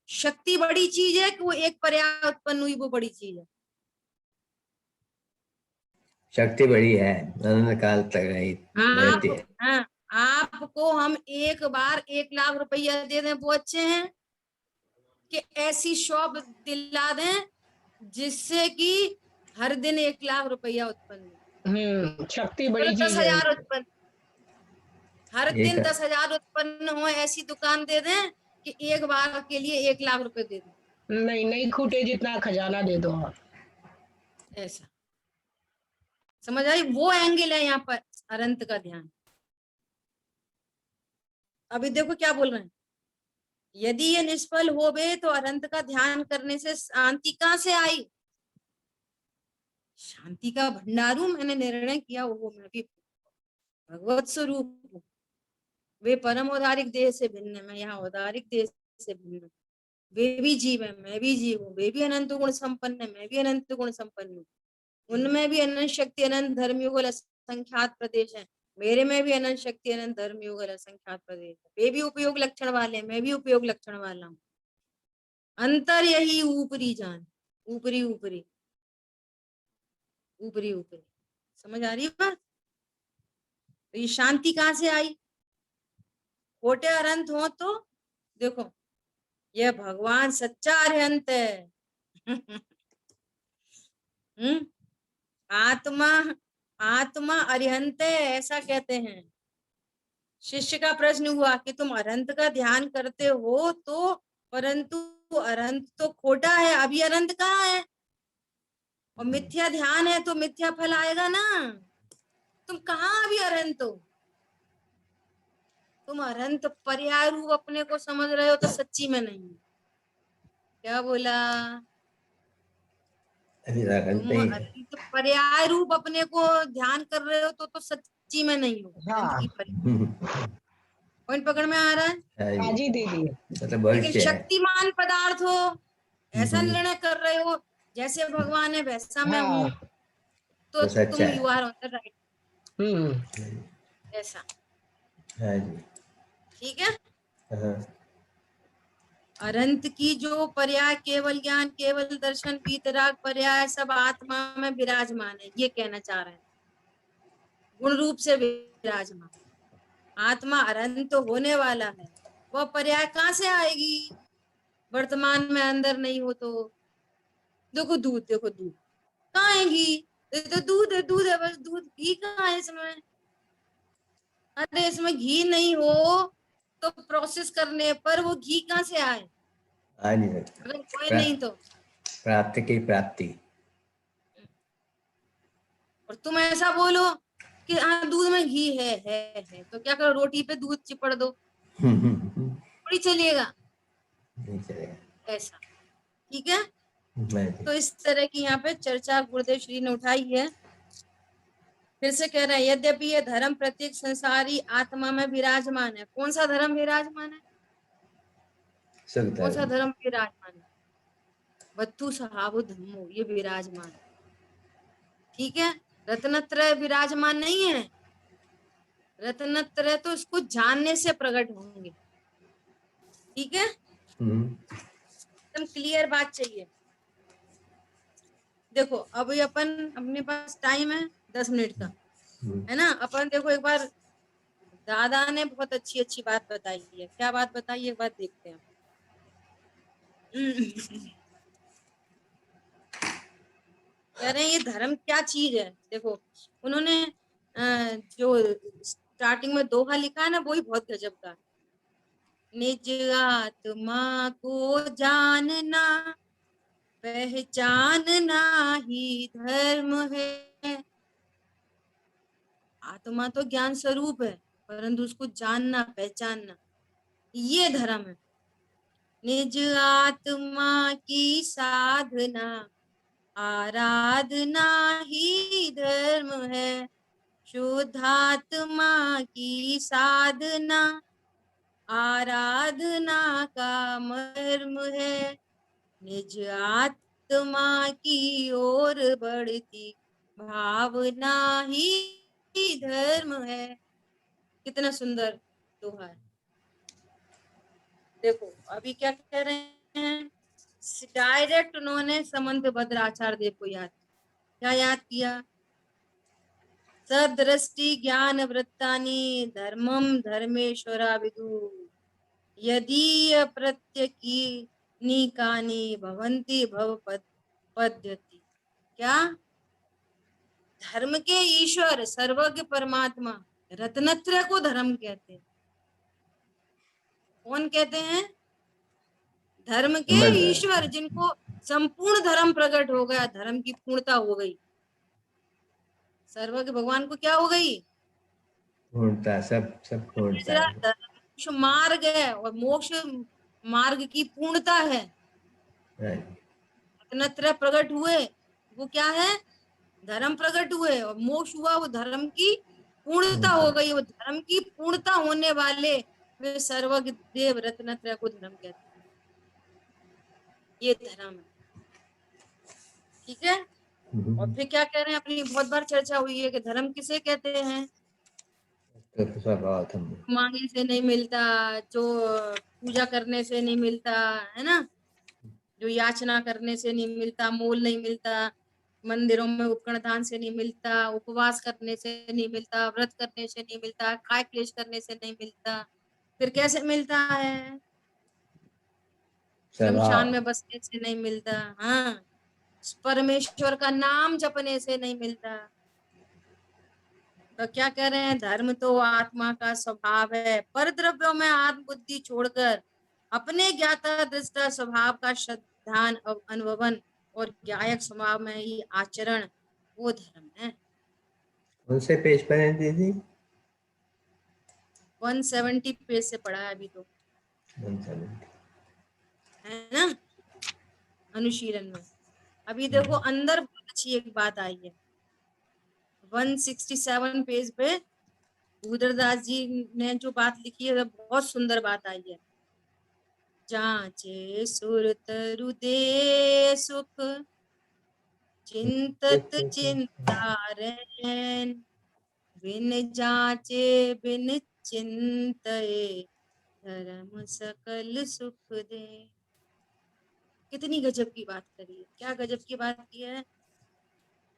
शक्ति बड़ी चीज है कि वो एक पर्याय उत्पन्न हुई वो बड़ी चीज है? शक्ति बड़ी है, अनंत काल तक रहती है। हाँ, आपको हम एक बार 1 लाख रुपया दे दें वो अच्छे हैं, कि ऐसी शॉप दिला दें जिससे कि हर दिन 1 लाख रुपया उत्पन्न हो, शक्ति और बड़ी चीज है। 10,000 उत्पन्न, हर दिन एक 10,000 उत्पन्न हो, ऐसी दुकान दे दें कि एक बार के लिए 1 लाख रुपए दे दें। नहीं खूटे जितना खजाना दे दो आप। ऐसा समझ आई, वो एंगल है यहाँ पर अनंत का ध्यान। अभी देखो क्या बोल रहे हैं, यदि ये निष्फल हो गए तो अनंत का ध्यान करने से शांति कहाँ से आई। शांति का भंडारू मैंने निर्णय किया, वो मैं भी भगवत स्वरूप हूँ। वे परम औदारिक देह से भिन्न है, मैं यहाँ औदारिक देह से भिन्न हूँ। वे भी जीव है, मैं भी जीव हूँ। वे भी अनंत गुण संपन्न है, मैं भी अनंत गुण संपन्न हूँ। उनमें भी अनंत शक्ति अनंत धर्म युगल असंख्यात प्रदेश है, मेरे में भी अनंत शक्ति अनंत धर्म युगल असंख्यात प्रदेश है। वे भी उपयोग लक्षण वाले हैं, मैं भी उपयोग लक्षण वाला हूँ। अंतर यही ऊपरी जान, ऊपरी ऊपरी ऊपरी ऊपरी। समझ आ रही है बात। तो ये शांति कहाँ से आई, खोटे अरंत हो तो देखो, यह भगवान सच्चा अरहंत है। आत्मा आत्मा अरिहंत है, ऐसा कहते हैं। शिष्य का प्रश्न हुआ कि तुम अरंत का ध्यान करते हो तो, परंतु अरंत तो खोटा है, अभी अरंत कहाँ है, और मिथ्या ध्यान है तो मिथ्या फल आएगा ना। तुम कहाँ अभी अरंत हो, तुम अरंत पर्याय रूप अपने को समझ रहे हो तो सच्ची में नहीं। क्या बोला, तुम अरंत पर्याय रूप अपने को ध्यान कर रहे हो तो सच्ची में नहीं हो। अरंत की पॉइंट पकड़ में आ रहा है। हाँ जी दीदी। लेकिन शक्तिमान पदार्थ हो, ऐसा निर्णय कर रहे हो जैसे भगवान है वैसा मैं हूँ, तो तुम you are on the right. ऐसा ठीक है। अनंत की जो पर्याय केवल ज्ञान, केवल दर्शन, वीतराग पर्याय सब आत्मा में विराजमान है, ये कहना चाह रहे हैं। गुण रूप से विराजमान आत्मा अनंत होने वाला है, वह पर्याय कहाँ से आएगी, वर्तमान में अंदर नहीं हो तो। देखो दूध, देखो दूध कहाँ है, घी तो दूध है, दूध है बस, दूध। घी कहाँ है इसमें, अरे इसमें घी नहीं हो तो प्रोसेस करने पर वो घी कहाँ से आए, अगर कोई नहीं तो। प्राप्ति की प्राप्ति। और तुम ऐसा बोलो कि हाँ दूध में घी है तो क्या करो, रोटी पे दूध चिपड़ दो, थोड़ी चलेगा, नहीं चलेगा। ऐसा ठीक है। तो इस तरह की यहाँ पे चर्चा गुरुदेव श्री ने उठाई है। फिर से कह रहे हैं, यद्यपि ये धर्म प्रत्येक संसारी आत्मा में विराजमान है। कौन सा धर्म विराजमान है, कौन सा धर्म विराजमान है, वत्तु सहावो धम्मो, ये विराजमान, ठीक है। रत्नत्रय विराजमान नहीं है, रत्नत्रय तो इसको जानने से प्रकट होंगे, ठीक है। एकदम क्लियर बात चाहिए। देखो अभी अपन, अपने पास टाइम है 10 मिनट का, है ना। अपन देखो एक बार, दादा ने बहुत अच्छी अच्छी बात बताई है। क्या बात बताई, एक बात देखते हैं। कह रहे हैं ये धर्म क्या चीज है। देखो उन्होंने जो स्टार्टिंग में दोहा लिखा है ना, वो ही बहुत गजब का है। निज आत्मा को जानना पहचानना ही धर्म है। आत्मा तो ज्ञान स्वरूप है, परंतु उसको जानना पहचानना ये धर्म है। निज आत्मा की साधना आराधना ही धर्म है। शुद्धात्मा की साधना आराधना का मर्म है। निज आत्मा की ओर बढ़ती भावना ही धर्म है। कितना सुंदर दोहा है। देखो अभी क्या कह रहे हैं, डायरेक्ट उन्होंने समंतभद्र आचार्य देव को क्या याद किया? सदृष्टि ज्ञान वृत्तानि धर्मम धर्मेश्वरा विदु यदि प्रत्यकी निकानी भवंती भव पद्यति। क्या? धर्म के ईश्वर सर्वज्ञ परमात्मा रत्नत्रय को धर्म कहते हैं। कौन कहते हैं? धर्म के ईश्वर, जिनको संपूर्ण धर्म प्रकट हो गया, धर्म की पूर्णता हो गई। सर्वज्ञ भगवान को क्या हो गई? पूर्णता, सब पूर्णता है। मोक्ष मार्ग है और मोक्ष मार्ग की पूर्णता है। रत्नत्रय प्रकट हुए, वो क्या है? धर्म प्रकट हुए और मोक्ष हुआ, वो धर्म की पूर्णता हो गई। वो धर्म की पूर्णता होने वाले वे सर्वज्ञ देव रत्नत्रय को धर्म कहते हैं। ये धर्म है, ठीक है। और फिर क्या कह रहे हैं, अपनी बहुत बार चर्चा हुई है कि धर्म किसे कहते हैं? मांगने से नहीं मिलता, जो पूजा करने से नहीं मिलता, है ना, जो याचना करने से नहीं मिलता, मोल नहीं मिलता, मंदिरों में उपकरण दान से नहीं मिलता, उपवास करने से नहीं मिलता, व्रत करने से नहीं मिलता, काय क्लेश करने से नहीं मिलता। फिर कैसे मिलता है? शमशान में बसने से नहीं मिलता, हाँ, परमेश्वर का नाम जपने से नहीं मिलता। तो क्या कह रहे हैं, धर्म तो आत्मा का स्वभाव है, पर द्रव्यों में आत्म बुद्धि छोड़कर अपने ज्ञाता दृष्टा स्वभाव का श्रद्धान अनुभवन और ज्ञायक स्वभाव में ही आचरण, वो धर्म है। उनसे पेज पर है दीदी? 170 पेज से पढ़ा है अभी तो, 170 है ना, अनुशीलन में। अभी देखो अंदर बहुत अच्छी एक बात आई है, 167 पेज पे भूधरदास जी ने जो बात लिखी है, बहुत सुंदर बात आई है। जांचे सुर तरु दे सुख चिंतत चिंता रैन बिन जांचे बिन चिंतए धर्म सकल सुख दे। कितनी गजब की बात करी है, क्या गजब की बात की है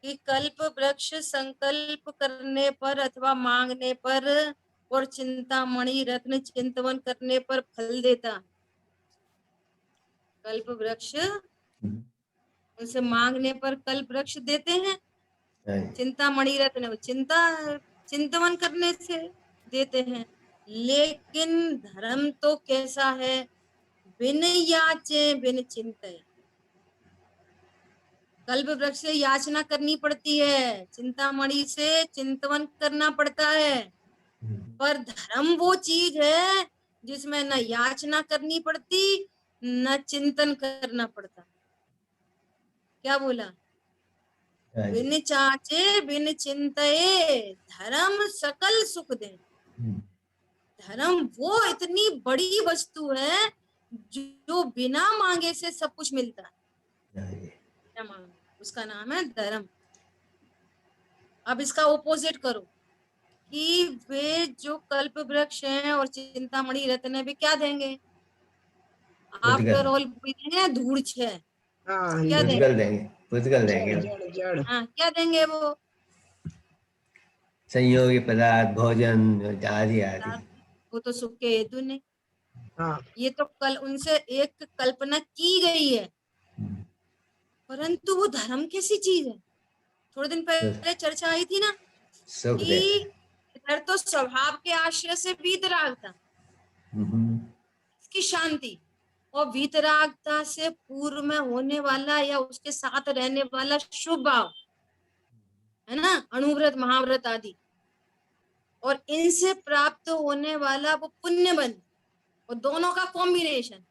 कि कल्प वृक्ष संकल्प करने पर अथवा मांगने पर और चिंतामणि रत्न चिंतवन करने पर फल देता। कल्प वृक्ष उनसे मांगने पर कल्प वृक्ष देते हैं, चिंतामणि रत्न चिंतवन करने से देते हैं। लेकिन धर्म तो कैसा है, बिन याचे बिन चिंते। कल्प वृक्ष से याचना करनी पड़ती है, चिंतामणि से चिंतवन करना पड़ता है, पर धर्म वो चीज है जिसमें न याचना करनी पड़ती न चिंतन करना पड़ता। क्या बोला? बिन चाचे बिन चिंतए धर्म सकल सुख दे। धर्म वो इतनी बड़ी वस्तु है जो बिना मांगे से सब कुछ मिलता है। क्या मांगे, उसका नाम है धर्म। अब इसका ओपोजिट करो कि वे जो कल्प वृक्ष हैं और चिंतामणि रत्न है, वे क्या देंगे? आफ्टर ऑल धूड़ छे, क्या देंगे? जड़। हाँ, क्या देंगे वो? संयोगी पदार्थ, भोजन आदि आदि। वो तो सुख के हेतु नहीं। ये तो कल उनसे एक कल्पना की गई है, परंतु वो धर्म कैसी चीज है? थोड़े दिन पहले चर्चा आई थी ना कि इधर तो स्वभाव के आश्रय से वीतराग था, इसकी शांति, और वीतरागता से पूर्व में होने वाला या उसके साथ रहने वाला शुभ भाव, है ना, अणुव्रत महाव्रत आदि, और इनसे प्राप्त होने वाला वो पुण्य बंध, और दोनों का कॉम्बिनेशन,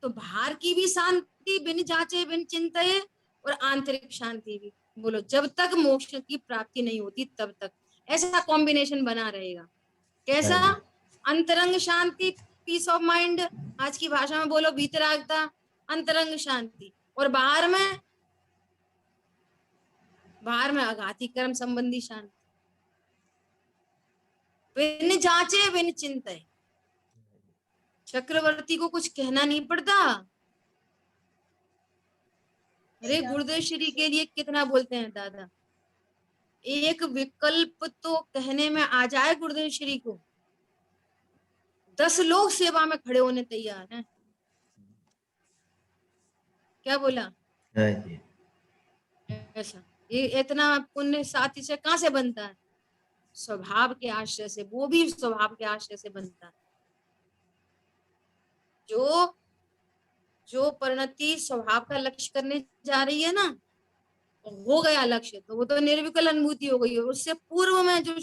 तो बाहर की भी शांति बिन जांचे बिन चिंताए और आंतरिक शांति भी। बोलो जब तक मोक्ष की प्राप्ति नहीं होती तब तक ऐसा कॉम्बिनेशन बना रहेगा। कैसा? हाँ जी। अंतरंग शांति, पीस ऑफ माइंड, आज की भाषा में बोलो वीतरागता, अंतरंग शांति, और बाहर में आघाती कर्म संबंधी शांति, बिन जांचे बिन चिंताए। चक्रवर्ती को कुछ कहना नहीं पड़ता। अरे गुरुदेव श्री के लिए कितना बोलते हैं दादा, एक विकल्प तो कहने में आ जाए गुरुदेव श्री को, 10 लोग सेवा में खड़े होने तैयार हैं। क्या बोला? हाँ जी। ऐसा ये इतना पुण्य साथी से कहां से बनता है? स्वभाव के आश्रय से, वो भी स्वभाव के आश्रय से बनता है। जो परिणति स्वभाव का लक्ष्य करने जा रही है ना, हो गया लक्ष्य तो वो तो निर्विकल अनुभूति हो गई है। उससे पूर्व में जो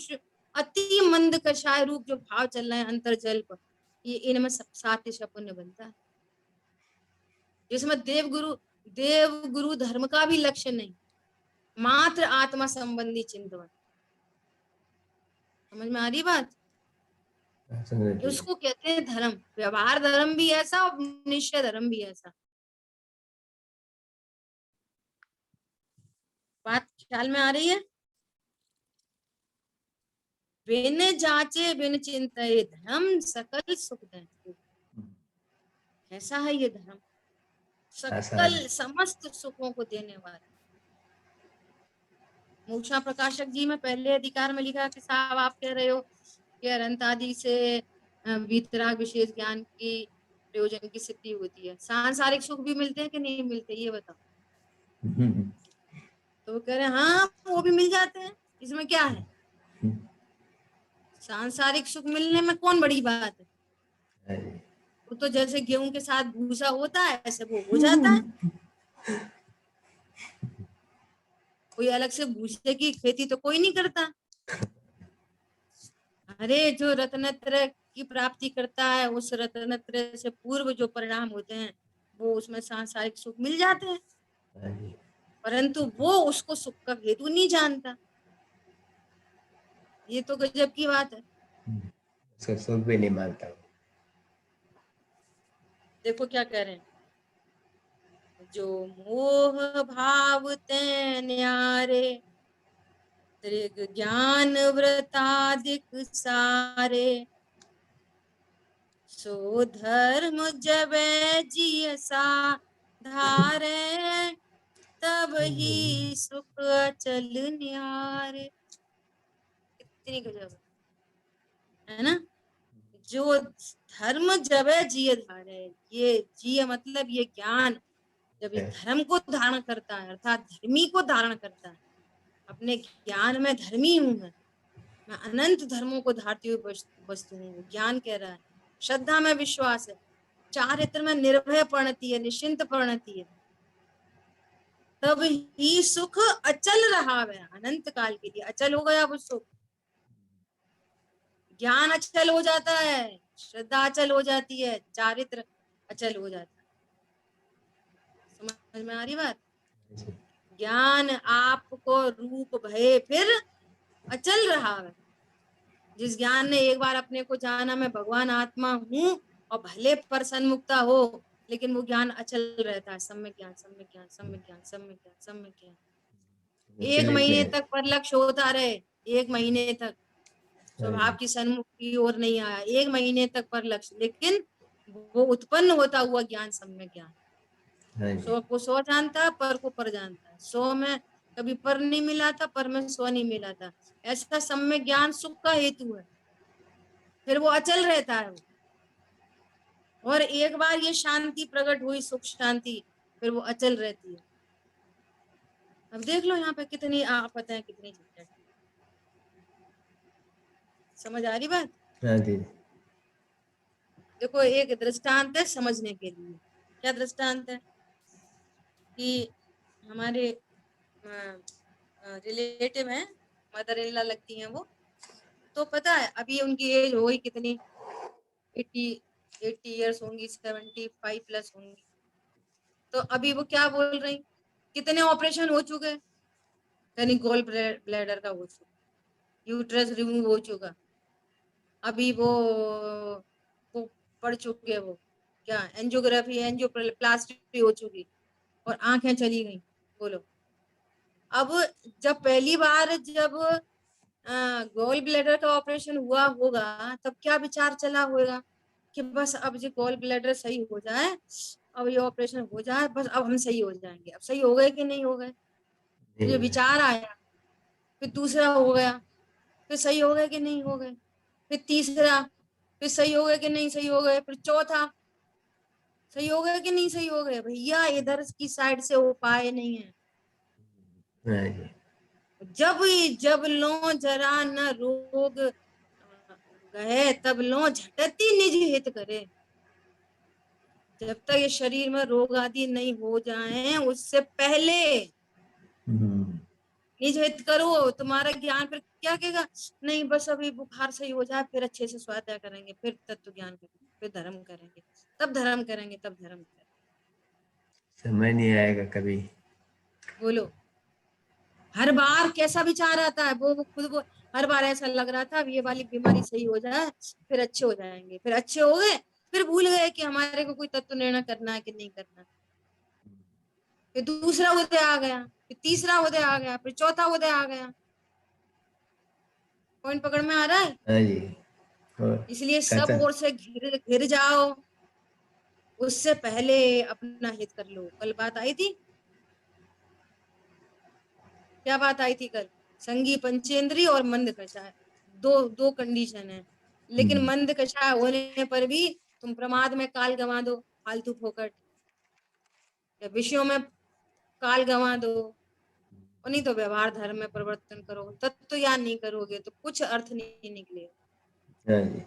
अति मंद कषाय रूप जो भाव चल रहा है अंतर्जल पर, ये इनमें साथी से पुण्य बनता है, जिसमें देव गुरु धर्म का भी लक्ष्य नहीं, मात्र आत्मा संबंधी चिंतन। समझ में आ रही बात? उसको कहते हैं धर्म। व्यवहार धर्म भी ऐसा और निश्चय धर्म भी ऐसा। बात ख्याल में आ रही है? बिन जांचे बिन चिंताए धर्म सकल सुख देते। ऐसा है ये धर्म, सकल समस्त सुखों को देने वाला। मोक्षा प्रकाशक जी में पहले अधिकार में लिखा कि साहब आप कह रहे हो कि अनंत आदि से वीतराग विशेष ज्ञान की प्रयोजन की सिद्धि होती है, सांसारिक सुख भी मिलते हैं कि नहीं मिलते, ये बताओ। तो वो कह रहे हैं हाँ वो भी मिल जाते हैं, इसमें क्या है? सांसारिक सुख मिलने में कौन बड़ी बात है? वो तो जैसे गेहूं के साथ भूसा होता है ऐसे वो हो जाता है। कोई अलग से भूसे की खेती तो कोई नहीं करता। अरे जो रत्नत्रय की प्राप्ति करता है, उस रत्नत्रय से पूर्व जो परिणाम होते हैं वो उसमें सांसारिक सुख मिल जाते हैं, परंतु वो उसको सुख का हेतु नहीं जानता। ये तो गजब की बात है। सुख भी नहीं मानता। देखो क्या कह रहे हैं, जो मोह भाव ते न्यारे त्रिग ज्ञान व्रतादिक सारे, सो धर्म जब जियसा धारे, तब ही सुख अचल न्यारे। कितनी गजब है ना। जो धर्म जब जिय धारे, ये जिय मतलब ये ज्ञान जब ये धर्म को धारण करता है, अर्थात धर्मी को धारण करता है, अपने ज्ञान में धर्मी हूं मैं अनंत धर्मों को धारती हुई वस्तु हूँ, ज्ञान कह रहा है। श्रद्धा में विश्वास है, चारित्र में निर्भय प्रणति है, निश्चिंत प्रणति है, तब ही सुख अचल रहा है। अनंत काल के लिए अचल हो गया वो सुख। ज्ञान अचल हो जाता है, श्रद्धा अचल हो जाती है, चारित्र अचल हो जाता है। समझ में आ रही बात? ज्ञान आपको रूप भय फिर अचल रहा है। जिस ज्ञान ने एक बार अपने को जाना मैं भगवान आत्मा हूँ, और भले पर सन्मुक्ता हो, लेकिन वो ज्ञान अचल रहता है। सम्यक ज्ञान, सम्यक ज्ञान, सम्यक ज्ञान, सम्यक ज्ञान, सम्यक ज्ञान। 1 महीने तक पर लक्ष्य होता रहे, 1 महीने तक स्वभाव की सन्मुख की ओर नहीं आया, 1 महीने तक पर लक्ष्य, लेकिन वो उत्पन्न होता हुआ ज्ञान सम्यक ज्ञान। 100 को 100 जानता है, पर को पर जानता है। 100 में कभी पर नहीं मिला था, पर में 100 नहीं मिला था। ऐसा सम्यक ज्ञान सुख का हेतु है, फिर वो अचल रहता है वो। और एक बार ये शांति प्रकट हुई, सुख शांति, फिर वो अचल रहती है। अब देख लो यहाँ पे कितनी आपत है, कितनी झंझट। समझ आ रही बात? हाँ जी। देखो एक दृष्टांत है समझने के लिए। क्या दृष्टांत है कि हमारे रिलेटिव हैं, मदर इन लॉ लगती हैं वो, तो पता है अभी उनकी एज हो गई कितनी, 80 ईयर्स होंगी, 75 प्लस होंगी। तो अभी वो क्या बोल रही, कितने ऑपरेशन हो चुके, यानी गोल ब्लैडर का हो चुका, यूट्रस रिमूव हो चुका, अभी वो पड़ चुके हैं, वो क्या एंजियोग्राफी एंजियोप्लास्टी हो चुकी, और आंखें चली गई। बोलो, अब जब पहली बार जब गोल ब्लैडर का ऑपरेशन हुआ होगा, तब क्या विचार चला होगा कि बस अब जो गोल ब्लैडर सही हो जाए, अब ये ऑपरेशन हो जाए, बस अब हम सही हो जाएंगे। अब सही हो गए कि नहीं हो गए? नहीं ये हुआ। विचार आया, फिर दूसरा हो गया, फिर सही हो गए कि नहीं हो गए, फिर तीसरा, फिर सही हो गए कि नहीं सही हो गए, फिर चौथा, सही हो गए कि नहीं सही हो गए। भैया इधर की साइड से उपाय नहीं है। हाँ जी। जब जब लो जरा न रोग गए, तब लो झटती निज हित करे। जब तक ये शरीर में रोग आदि नहीं हो जाए, उससे पहले हम्म, निज हित करो। तुम्हारा ज्ञान फिर क्या कहेगा, नहीं बस अभी बुखार सही हो जाए, फिर अच्छे से स्वाध्याय करेंगे, फिर तत्व ज्ञान करेंगे, फिर धर्म करेंगे, तब धर्म करेंगे, तब धर्म करेंगे। समय नहीं आएगा कभी। बोलो, हर बार कैसा विचार आता है, वो खुद वो हर बार ऐसा लग रहा था अब ये वाली बीमारी सही हो जाए, फिर अच्छे हो जाएंगे, फिर अच्छे हो गए, फिर भूल गए कि हमारे को कोई तत्व निर्णय करना है कि नहीं करना है। फिर दूसरा उदय आ गया, फिर तीसरा उदय आ गया, फिर चौथा उदय आ गया। पॉइंट पकड़ में आ रहा है? हाँ जी। और इसलिए सब कहता ओर से घिर घिर जाओ, उससे पहले अपना हित कर लो। कल बात आई थी, क्या बात आई थी कल? संगी पंचेंद्रिय और मंद कषाय, दो दो कंडीशन है। लेकिन मंद कषाय होने पर भी तुम प्रमाद में काल गंवा दो, फालतू फोकट, या विषयों में काल गंवा दो, और नहीं तो व्यवहार धर्म में परिवर्तन करो। तत्व ज्ञान नहीं करोगे तो कुछ अर्थ नहीं निकलेगा। हाँ जी।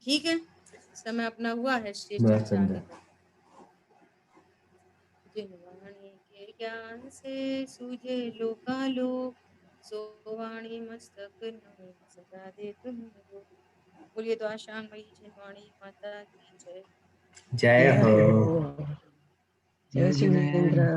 ठीक है, समय अपना हुआ है, शेष बहुत चर्चा आगे सुंदर। करें। जिन वाणी के ज्ञान से सूझे लोकालोक, सो वाणी मस्तक नो सदा दे तुम लोग। बोलिए तो आशांग मई जिनवाणी माता की जय। जय हो। जय शिवेंद्र।